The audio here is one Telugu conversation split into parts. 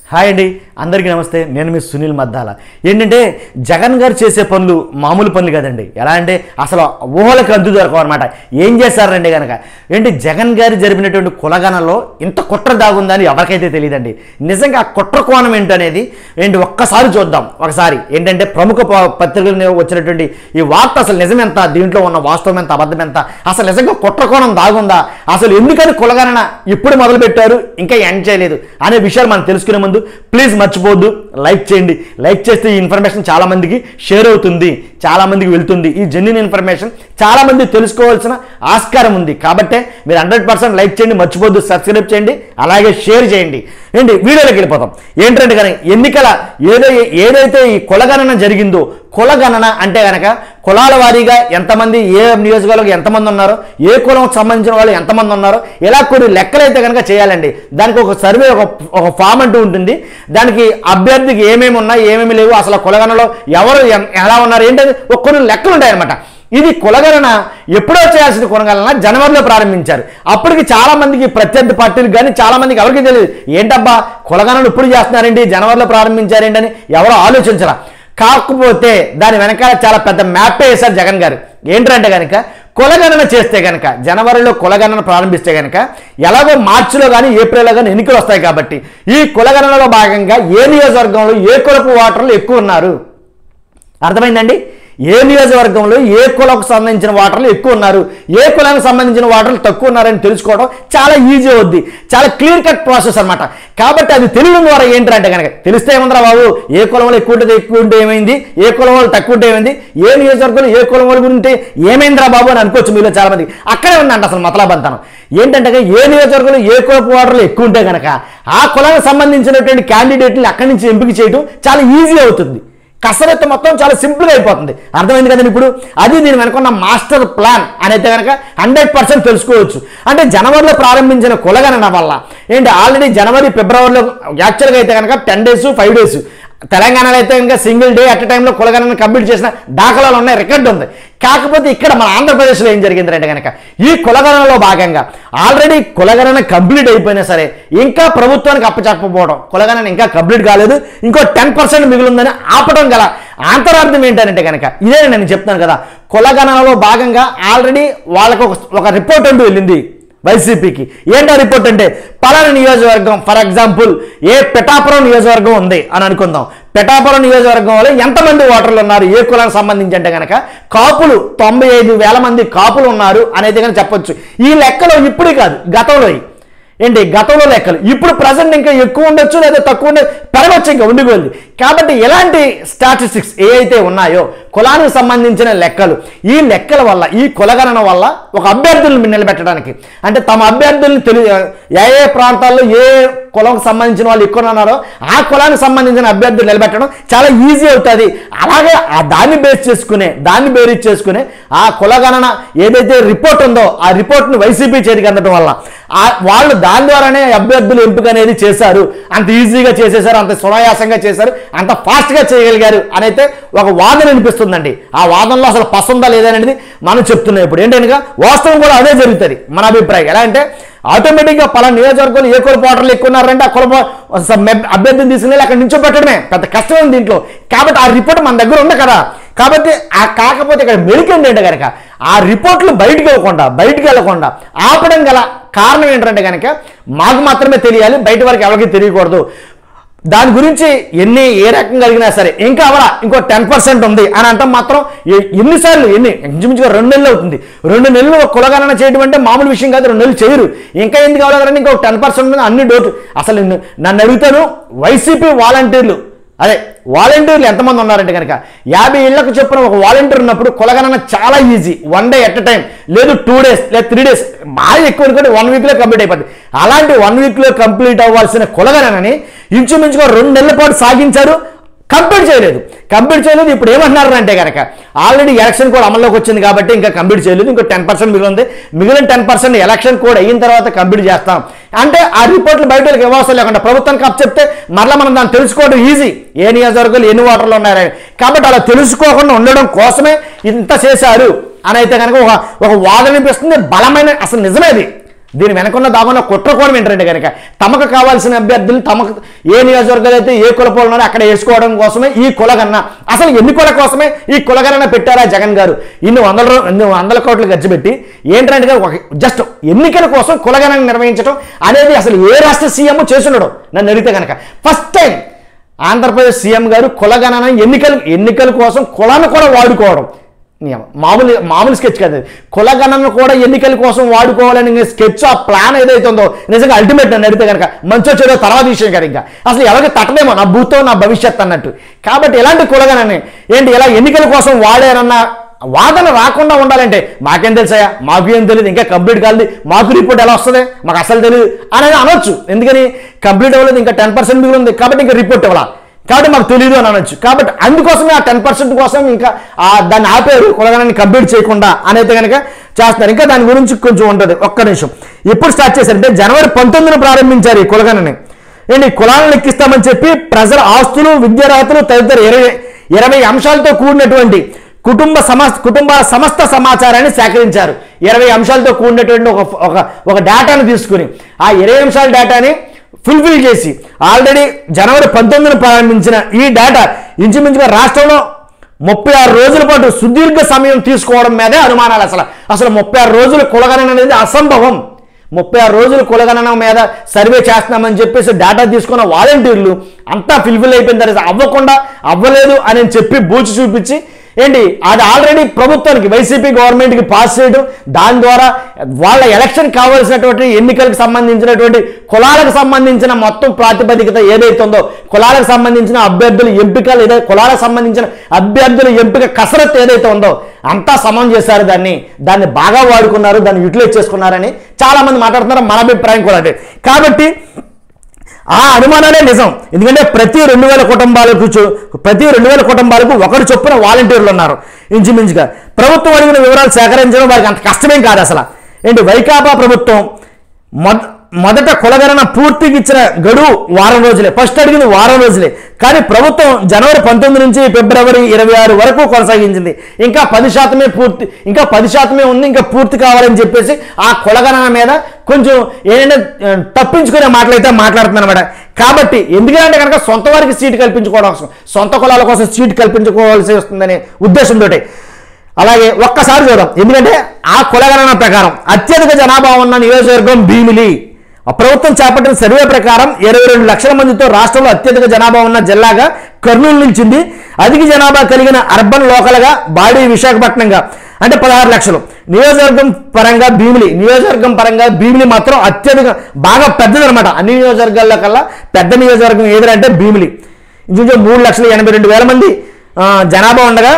హాయ్ అండి, అందరికీ నమస్తే. నేను మీ సునీల్ మద్దాల. ఏంటంటే జగన్ గారు చేసే పనులు మామూలు పనులు కదండి. ఎలా అంటే అసలు ఊహలకు అంతు దొరకవు అనమాట. ఏం చేస్తారండి కనుక ఏంటి జగన్ గారు జరిపినటువంటి కులగణలో ఇంత కుట్ర దాగుందని ఎవరికైతే తెలియదండి. నిజంగా ఆ కుట్ర కోణం ఏంటనేది ఒక్కసారి చూద్దాం. ఒకసారి ఏంటంటే ప్రముఖ పత్రికలు వచ్చినటువంటి ఈ వార్త అసలు నిజం ఎంత, దీంట్లో ఉన్న వాస్తవం ఎంత, అబద్ధం ఎంత, అసలు నిజంగా కుట్ర కోణం దాగుందా, అసలు ఎందుకని కులగణన ఇప్పుడు మొదలుపెట్టారు ఇంకా ఎండ్ చేయలేదు అనే విషయాలు మనం తెలుసుకునే ముందు ప్లీజ్ మర్చిపోద్దు లైక్ చేయండి. లైక్ చేస్తే ఈ ఇన్ఫర్మేషన్ చాలా మందికి షేర్ అవుతుంది, చాలా మందికి వెళ్తుంది. ఈ జెన్యూన్ ఇన్ఫర్మేషన్ చాలా మంది తెలుసుకోవాల్సిన ఆస్కారం ఉంది. కాబట్టి మీరు 100% లైక్ చేయండి, మర్చిపోద్దు సబ్స్క్రైబ్ చేయండి, అలాగే షేర్ చేయండి. వీడియోలోకి వెళ్ళిపోతాం. ఏంటంటే కానీ ఎన్నికల ఏదైతే ఈ కులగణన జరిగిందో, కులగణన అంటే కనుక కులాల వారీగా ఎంతమంది ఏ నియోజకవర్గంలో ఎంతమంది ఉన్నారో, ఏ కులంకి సంబంధించిన వాళ్ళు ఎంతమంది ఉన్నారో, ఇలా కొన్ని లెక్కలైతే కనుక చేయాలండి. దానికి ఒక సర్వే ఒక ఫామ్ అంటూ ఉంటుంది. దానికి అభ్యర్థికి ఏమేమి ఉన్నాయి ఏమేమి లేవు, అసలు కులగణనలో ఎవరు ఎలా ఉన్నారు ఏంటంటే కొన్ని లెక్కలు ఉంటాయన్నమాట. ఇది కులగణన ఎప్పుడో చేయాల్సిన కులగణన జనవరిలో ప్రారంభించారు. అప్పటికి చాలా మందికి ప్రత్యర్థి పార్టీలు కానీ చాలా మందికి ఎవరికి తెలియదు. ఏంటబ్బా కులగణన ఇప్పుడు చేస్తున్నారేంటి, జనవరిలో ప్రారంభించారేంటి అని ఎవరో ఆలోచించరా. కాకపోతే దాని వెనకాల చాలా పెద్ద మ్యాప్ వేశారు జగన్ గారు. ఏంటంటే కనుక కులగణన చేస్తే కనుక జనవరిలో కులగణన ప్రారంభిస్తే కనుక ఎలాగో మార్చిలో కానీ ఏప్రిల్లో కానీ ఎన్నికలు వస్తాయి. కాబట్టి ఈ కులగణనలో భాగంగా ఏ నియోజకవర్గంలో ఏ కులపు ఓటర్లు ఎక్కువ ఉన్నారు అర్థమైందండి. ఏ నియోజకవర్గంలో ఏ కులకు సంబంధించిన ఓటర్లు ఎక్కువ ఉన్నారు, ఏ కులానికి సంబంధించిన ఓటర్లు తక్కువ ఉన్నారని తెలుసుకోవడం చాలా ఈజీ అవుద్ది. చాలా క్లియర్ కట్ ప్రాసెస్ అనమాట. కాబట్టి అది తెలియడం ద్వారా ఏంటంటే కనుక తెలిస్తే ఏమంటారా బాబు, ఏ కులంలో ఎక్కువ ఉంటే ఏమైంది, ఏ కులం వాళ్ళు తక్కువ ఉంటే ఏమైంది, ఏ నియోజకవర్గంలో ఏ కులం వాళ్ళు ఉంటే ఏమైందిరా బాబు అని అనుకోవచ్చు మీలో చాలా మంది. అక్కడే ఉందంట అసలు మతలబంధనం. ఏంటంటే ఏ నియోజకవర్గంలో ఏ కులపు ఓటర్లు ఎక్కువ ఉంటే కనుక ఆ కులానికి సంబంధించినటువంటి క్యాండిడేట్ని అక్కడి నుంచి ఎంపిక చేయడం చాలా ఈజీ అవుతుంది. కసరత్తు మొత్తం చాలా సింపుల్గా అయిపోతుంది. అర్థమైంది కదండి. ఇప్పుడు అది దీని వెనుకున్న మాస్టర్ ప్లాన్ అని అయితే కనుక 100% తెలుసుకోవచ్చు. అంటే జనవరిలో ప్రారంభించిన కులగణన వల్ల ఆల్రెడీ జనవరి ఫిబ్రవరిలో యాక్చువల్గా అయితే కనుక 10 days 5 days, తెలంగాణలో అయితే కనుక సింగిల్ డే అట్ టైంలో కులగణన కంప్లీట్ చేసిన దాఖలాలు ఉన్నాయి, రికార్డు ఉంది. కాకపోతే ఇక్కడ మన ఆంధ్రప్రదేశ్లో ఏం జరిగిందంటే కనుక ఈ కులగణనలో భాగంగా ఆల్రెడీ కులగణన కంప్లీట్ అయిపోయినా సరే ఇంకా ప్రభుత్వానికి అప్పచెప్పకపోవడం, కులగణన ఇంకా కంప్లీట్ కాలేదు, ఇంకో 10% మిగిలిందని ఆపడం గల అంతరార్థం ఏంటంటే కనుక ఇదే నేను చెప్తాను కదా. కులగణనలో భాగంగా ఆల్రెడీ వాళ్ళకు ఒక రిపోర్ట్ అంటూ వెళ్ళింది వైసీపీకి. ఏంటో రిపోర్ట్ అంటే పలానా నియోజకవర్గం, ఫర్ ఎగ్జాంపుల్ పిఠాపురం నియోజకవర్గం ఉంది అని అనుకుందాం. పిఠాపురం నియోజకవర్గంలో ఎంతమంది ఓటర్లు ఉన్నారు ఏ కులానికి సంబంధించి అంటే కనుక కాపులు 95,000 మంది కాపులు ఉన్నారు అనేది కనుక చెప్పొచ్చు. ఈ లెక్కలో ఇప్పుడు కాదు, గతంలో గతంలో లెక్కలు. ఇప్పుడు ప్రజెంట్ ఇంకా ఎక్కువ ఉండొచ్చు లేదా తక్కువ పెరగచ్చు, ఇంకా ఉండిపోయింది. కాబట్టి ఎలాంటి స్టాటిస్టిక్స్ ఏవైతే ఉన్నాయో కులానికి సంబంధించిన లెక్కలు, ఈ లెక్కల వల్ల ఈ కులగణన వల్ల ఒక అభ్యర్థులను నిలబెట్టడానికి అంటే తమ అభ్యర్థుల్ని ఏ ప్రాంతాల్లో ఏ కులంకి సంబంధించిన వాళ్ళు ఎక్కువ ఉన్నారో ఆ కులానికి సంబంధించిన అభ్యర్థులు నిలబెట్టడం చాలా ఈజీ అవుతుంది. అలాగే దాన్ని బేరీజ్ చేసుకునే ఆ కులగణన ఏదైతే రిపోర్ట్ ఉందో ఆ రిపోర్ట్ని వైసీపీ చేతికి అందడం వల్ల వాళ్ళు దాని ద్వారానే అభ్యర్థులు ఎంపిక అనేది చేశారు. అంత ఈజీగా చేసేశారు, అంత సునాయాసంగా చేశారు, అంత ఫాస్ట్గా చేయగలిగారు అనైతే ఒక వాదన వినిపిస్తుందండి. ఆ వాదనలో అసలు పసందా లేదనేది మనం చెప్తున్నాం. ఇప్పుడు ఏంటనగా వాస్తవం కూడా అదే జరుగుతుంది మన అభిప్రాయం. ఎలా అంటే ఆటోమేటిక్గా పలా నియోజకవర్గంలో ఏ కులపు ఓటర్లు ఎక్కువ ఉన్నారంటే ఆ కులపు అభ్యర్థిని తీసుకుని అక్కడ నుంచో పెట్టడమే పెద్ద కష్టం ఉంది దీంట్లో. కాబట్టి ఆ రిపోర్ట్ మన దగ్గర ఉంది కదా. కాబట్టి కాకపోతే ఇక్కడ మెలికండి అంటే కనుక ఆ రిపోర్ట్లు బయటికి వెళ్ళకుండా ఆపడం గల కారణం ఏంటంటే కనుక మాకు మాత్రమే తెలియాలి, బయట వరకు ఎవరికి తెలియకూడదు. దాని గురించి ఏ రకంగా కలిగినా సరే ఇంకా ఇంకో 10% ఉంది అని అంటాం మాత్రం ఎన్నిసార్లు ఇంచుమించుగా 2 నెలలు అవుతుంది. 2 నెలలు కులగణన చేయడం అంటే మామూలు విషయం కాదు. 2 నెలలు చేయరు. ఇంకా ఎందుకు కావాలంటే ఇంకో 10% ఉంది అన్ని డోటు. అసలు నన్ను అడుగుతాను, వైసీపీ వాలంటీర్లు ఎంతమంది ఉన్నారంటే కనుక 50 ఇళ్లకు చెప్పిన ఒక వాలంటీర్ ఉన్నప్పుడు కులగణన చాలా easy. 1 day at a time, లేదు 2 days లేదా 3 days, బాగా ఎక్కువ అనుకోండి 1 weekలో కంప్లీట్ అయిపోతుంది. అలాంటి 1 weekలో కంప్లీట్ అవ్వాల్సిన కులగణనని ఇంచుమించుగా 2 నెలల పాటు సాగించారు, కంప్లీట్ చేయలేదు. ఇప్పుడు ఏమంటున్నారు అంటే కనుక ఆల్రెడీ ఎలక్షన్ కోడ్ అమల్లోకి వచ్చింది కాబట్టి ఇంకా కంప్లీట్ చేయలేదు, ఇంకో 10% మిగిలింది. మిగిలిన 10% ఎలక్షన్ కోడ్ అయిన తర్వాత కంప్లీట్ చేస్తాం అంటే ఆ రిపోర్ట్లు బయటకు ఇవ్వవసరం లేకుండా ప్రభుత్వానికి అప్పచెప్తే మరలా మనం దాన్ని తెలుసుకోవడం ఈజీ, ఏ నియోజకవర్గాలు ఎన్ని ఓటర్లు ఉన్నారని. కాబట్టి అలా తెలుసుకోకుండా ఉండడం కోసమే ఇంత చేశారు అని అయితే కనుక ఒక వాదన వినిపిస్తుంది. బలమైన అసలు నిజమేది దీని వెనకున్న దాగున్న కుట్రకోణం ఏంటంటే కనుక తమకు కావాల్సిన అభ్యర్థులు తమకు ఏ నియోజకవర్గాలు అయితే ఏ కులపోలు ఉన్నారో అక్కడ వేసుకోవడం కోసమే ఈ కులగన్న, అసలు ఎన్నికల కోసమే ఈ కులగణన పెట్టారా జగన్ గారు. ఇన్ని వందల కోట్లు ఖర్చు పెట్టి ఏంటంటే జస్ట్ ఎన్నికల కోసం కులగణన నిర్వహించడం అనేది అసలు ఏ రాష్ట్ర సీఎం చేసుండడు నన్ను అడిగితే కనుక. ఫస్ట్ టైం ఆంధ్రప్రదేశ్ సీఎం గారు కులగణన ఎన్నికల కోసం కులాన్ని కూడా వాడుకోవడం. మామూలు స్కెచ్ కాదు, కులగణన కూడా ఎన్నికల కోసం వాడుకోవాలని స్కెచ్, ఆ ప్లాన్ ఏదైతే ఉందో నిజంగా అల్టిమేట్ నన్ను అడిగితే కనుక మంచో చెడో తర్వాత విషయం కదా. ఇంకా అసలు ఎవరికి తట్టదేమో నా భూతో నా భవిష్యత్ అన్నట్టు. కాబట్టి ఇలాంటి కులగణని ఏంటి ఇలా ఎన్నికల కోసం వాడారన్న వాదన రాకుండా ఉండాలంటే మాకేం తెలుసాయా, మాకు ఏం తెలియదు, ఇంకా కంప్లీట్ కాలేదు, మాకు రిపోర్ట్ ఎలా వస్తుంది, మాకు అసలు తెలియదు అనేది అనొచ్చు. ఎందుకని కంప్లీట్ అవ్వలేదు, ఇంకా 10% మిగిలి ఉంది కాబట్టి ఇంకా రిపోర్ట్ ఇవ్వాలా, కాబట్టి మాకు తెలియదు అని అనొచ్చు. కాబట్టి అందుకోసమే ఆ 10% కోసం ఇంకా దాన్ని ఆపేరు, కులగణాన్ని కంప్లీట్ చేయకుండా అనేది కనుక చేస్తున్నారు. ఇంకా దాని గురించి కొంచెం ఉంటుంది. ఒక్క నిమిషం. ఎప్పుడు స్టార్ట్ చేశారంటే జనవరి 19 ప్రారంభించారు ఈ కులగణని. ఏంటి కులాలను లెక్కిస్తామని చెప్పి ప్రజల ఆస్తులు, విద్యార్హతలు తదితర 20 అంశాలతో కూడినటువంటి కుటుంబ సమస్త సమాచారాన్ని సేకరించారు. 20 అంశాలతో కూడినటువంటి ఒక డేటాను తీసుకుని ఆ 20 అంశాల డేటాని ఫుల్ఫిల్ చేసి ఆల్రెడీ జనవరి 19 ప్రారంభించిన ఈ డేటా ఇంచుమించుగా రాష్ట్రంలో 36 రోజుల పాటు సుదీర్ఘ సమయం తీసుకోవడం మీదే అనుమానాలు. అసలు 36 రోజులు కులగణన అనేది అసంభవం. 36 రోజులు కులగణన మీద సర్వే చేస్తున్నామని చెప్పేసి డేటా తీసుకున్న వాలంటీర్లు అంతా ఫుల్ఫిల్ అయిపోయిన తర్వాత అవ్వలేదు అని చెప్పి బూచి చూపించి ఏంటి అది ఆల్రెడీ ప్రభుత్వానికి వైసీపీ గవర్నమెంట్కి పాస్ చేయడం, దాని ద్వారా వాళ్ళ ఎలక్షన్ కావాల్సినటువంటి ఎన్నికలకు సంబంధించినటువంటి కులాలకు సంబంధించిన మొత్తం ప్రాతిపదికత ఏదైతే ఉందో, కులాలకు సంబంధించిన అభ్యర్థుల ఎంపికలు కులాలకు సంబంధించిన అభ్యర్థుల ఎంపిక కసరత్తు ఏదైతే ఉందో అంతా సమం చేశారు. దాన్ని బాగా వాడుకున్నారు, దాన్ని యూటిలైజ్ చేసుకున్నారని చాలామంది మాట్లాడుతున్నారు. మన అభిప్రాయం కూడా అదే. కాబట్టి ఆ అనుమానాలే నిజం. ఎందుకంటే ప్రతి 2000 కుటుంబాలకు ఒకరు చొప్పున వాలంటీర్లు ఉన్నారు ఇంచుమించుగా. ప్రభుత్వం అడిగిన వివరాలు సేకరించడం వారికి అంత కష్టమేం కాదు అసలు. ఏంటి వైకాపా ప్రభుత్వం మొదట కులగణన పూర్తికి ఇచ్చిన గడువు వారం రోజులే, ఫస్ట్ అడిగింది వారం రోజులే. కానీ ప్రభుత్వం జనవరి 19 నుంచి ఫిబ్రవరి 26 వరకు కొనసాగించింది. ఇంకా 10% ఉంది, ఇంకా పూర్తి కావాలని చెప్పేసి ఆ కులగణన మీద కొంచెం ఏంటంటే తప్పించుకునే మాటలైతే మాట్లాడుతుంది అనమాట. కాబట్టి ఎందుకంటే కనుక సొంత వారికి సీటు కల్పించుకోవడం అవసరం, సొంత కులాల కోసం సీటు కల్పించుకోవాల్సి వస్తుందనే ఉద్దేశంతో. అలాగే ఒక్కసారి చూద్దాం. ఎందుకంటే ఆ కులగణన ప్రకారం అత్యధిక జనాభా ఉన్న నియోజకవర్గం భీమిలి. ప్రభుత్వం చేపట్టిన సర్వే ప్రకారం 22 లక్షల మందితో రాష్ట్రంలో అత్యధిక జనాభా ఉన్న జిల్లాగా కర్నూలు నిలిచింది. అధిక జనాభా కలిగిన అర్బన్ లోకల్గా బాడీ విశాఖపట్నంగా అంటే 16 లక్షలు. నియోజకవర్గం పరంగా భీమిలి మాత్రం అత్యధిక బాగా పెద్దదనమాట. అన్ని నియోజకవర్గాల్లో కల్లా పెద్ద నియోజకవర్గం ఏదంటే భీమిలి. ఇంచుమించు 3,82,000 మంది జనాభా ఉండగా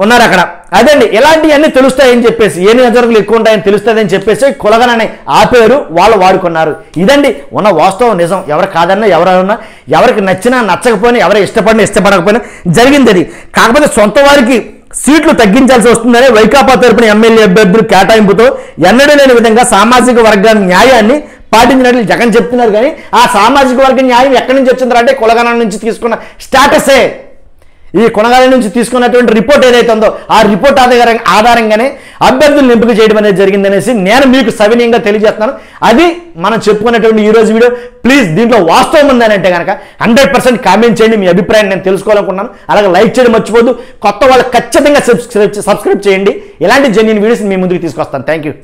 ఉన్నారు అక్కడ. అదండి ఇలాంటివన్నీ తెలుస్తాయని చెప్పేసి, ఏ నియోజకవర్గాలు ఎక్కువ ఉంటాయని తెలుస్తుందని చెప్పేసి కులగణని ఆపేరు, వాళ్ళు వాడుకున్నారు. ఇదండి ఉన్న వాస్తవం, నిజం. ఎవరు కాదన్నా ఎవరన్నా, ఎవరికి నచ్చినా నచ్చకపోయినా, ఎవరు ఇష్టపడకపోయినా జరిగింది అది. కాకపోతే సొంత వారికి సీట్లు తగ్గించాల్సి వస్తుందని వైకాపా తరపున ఎమ్మెల్యే అభ్యర్థులు కేటాయింపుతో ఎన్నడూ లేని విధంగా సామాజిక వర్గ న్యాయాన్ని పాటించినట్లు జగన్ చెప్తున్నారు. కానీ ఆ సామాజిక వర్గ న్యాయం ఎక్కడి నుంచి వచ్చిందంటే కులగణన నుంచి తీసుకున్న స్టాటసే. ఈ కులగణన నుంచి తీసుకున్నటువంటి రిపోర్ట్ ఏదైతే ఉందో ఆ రిపోర్ట్ ఆధారంగానే అభ్యర్థులను ఎంపిక చేయడం అనేది జరిగిందనేసి నేను మీకు సవినయంగా తెలియజేస్తున్నాను. అది మనం చెప్పుకున్నటువంటి ఈరోజు వీడియో. ప్లీజ్ దీంట్లో వాస్తవం ఉందని అంటే కనుక 100% కామెంట్ చేయండి, మీ అభిప్రాయం నేను తెలుసుకోవాలనుకున్నాను. అలాగే లైక్ చేయడం మర్చిపోద్దు. కొత్త వాళ్ళు ఖచ్చితంగా సబ్స్క్రైబ్ చేయండి. ఇలాంటి జెన్యూన్ వీడియోస్ మీ ముందుకు తీసుకొస్తాను. Thank you.